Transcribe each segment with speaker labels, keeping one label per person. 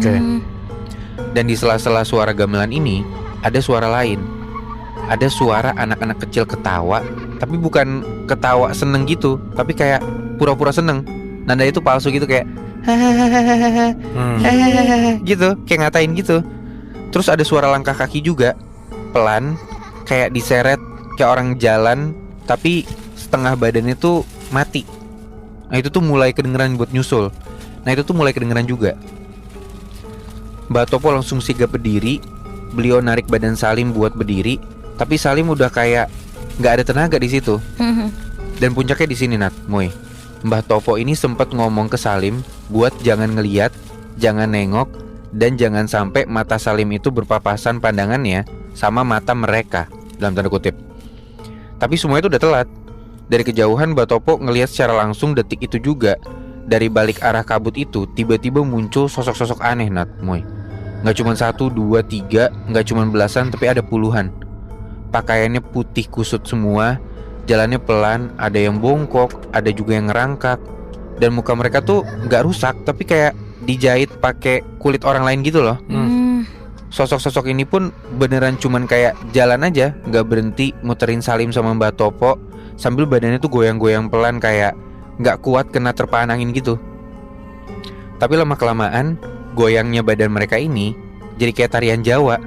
Speaker 1: Oke.
Speaker 2: Dan di sela-sela suara gamelan ini ada suara lain. Ada suara anak-anak kecil ketawa, tapi bukan ketawa seneng gitu, tapi kayak pura-pura seneng. Nada itu palsu gitu, kayak hahaha gitu, kayak ngatain gitu. Terus ada suara langkah kaki juga, pelan, kayak diseret, kayak orang jalan, tapi setengah badannya tuh mati. Nah itu tuh mulai kedengeran buat nyusul. Nah itu tuh mulai kedengeran juga. Mbak Topo langsung sigap berdiri. Beliau narik badan Salim buat berdiri, tapi Salim udah kayak nggak ada tenaga di situ. Dan puncaknya di sini, Nat, Moy. Mbah Topo ini sempat ngomong ke Salim buat jangan ngeliat, jangan nengok, dan jangan sampai mata Salim itu berpapasan pandangannya sama mata mereka, dalam tanda kutip. Tapi semua itu udah telat. Dari kejauhan Mbah Topo ngelihat secara langsung detik itu juga. Dari balik arah kabut itu tiba-tiba muncul sosok-sosok aneh, Nat, Moy. Gak cuma 1, 2, 3, gak cuma belasan, tapi ada puluhan. Pakaiannya putih kusut semua, jalannya pelan, ada yang bongkok, ada juga yang ngerangkak. Dan muka mereka tuh gak rusak, tapi kayak dijahit pakai kulit orang lain gitu loh. Sosok-sosok ini pun beneran cuman kayak jalan aja, gak berhenti muterin Salim sama Mbah Topo, sambil badannya tuh goyang-goyang pelan kayak gak kuat kena terpaan angin gitu. Tapi lama-kelamaan goyangnya badan mereka ini jadi kayak tarian Jawa,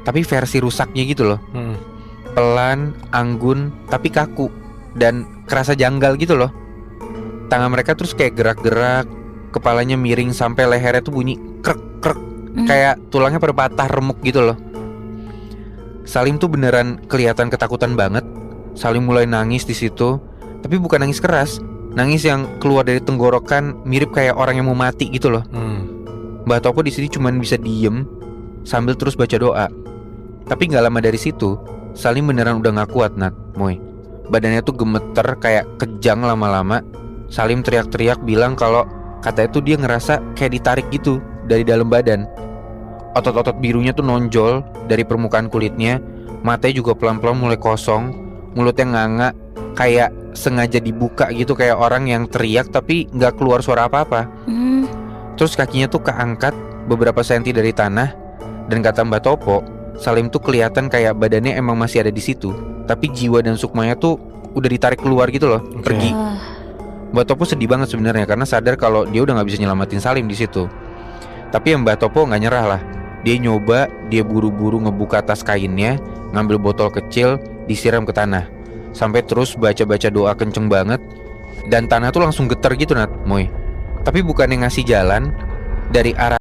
Speaker 2: tapi versi rusaknya gitu loh. Pelan, anggun, tapi kaku, dan kerasa janggal gitu loh. Tangan mereka terus kayak gerak-gerak, kepalanya miring sampai lehernya tuh bunyi krek-krek, kayak tulangnya pada patah remuk gitu loh. Salim tuh beneran kelihatan ketakutan banget. Salim mulai nangis di situ, tapi bukan nangis keras, nangis yang keluar dari tenggorokan mirip kayak orang yang mau mati gitu loh. Mbah Topo di sini cuman bisa diem sambil terus baca doa. Tapi nggak lama dari situ, Salim beneran udah nggak kuat, Nat, Moy. Badannya tuh gemeter kayak kejang lama-lama. Salim teriak-teriak bilang kalau katanya tuh dia ngerasa kayak ditarik gitu dari dalam badan. Otot-otot birunya tuh nonjol dari permukaan kulitnya. Matanya juga pelan-pelan mulai kosong. Mulutnya nganga, kayak sengaja dibuka gitu, kayak orang yang teriak tapi nggak keluar suara apa-apa. Terus kakinya tuh keangkat beberapa senti dari tanah. Dan kata Mbah Topo, Salim tuh kelihatan kayak badannya emang masih ada di situ, tapi jiwa dan sukmanya tuh udah ditarik keluar gitu loh, pergi. Mbah Topo sedih banget sebenarnya karena sadar kalau dia udah nggak bisa nyelamatin Salim di situ. Tapi yang Mbah Topo nggak nyerah lah. Dia nyoba, dia buru-buru ngebuka tas kainnya, ngambil botol kecil, disiram ke tanah, sampai terus baca-baca doa kenceng banget. Dan tanah tuh langsung getar gitu, Nat, Moy. Tapi bukannya ngasih jalan dari arah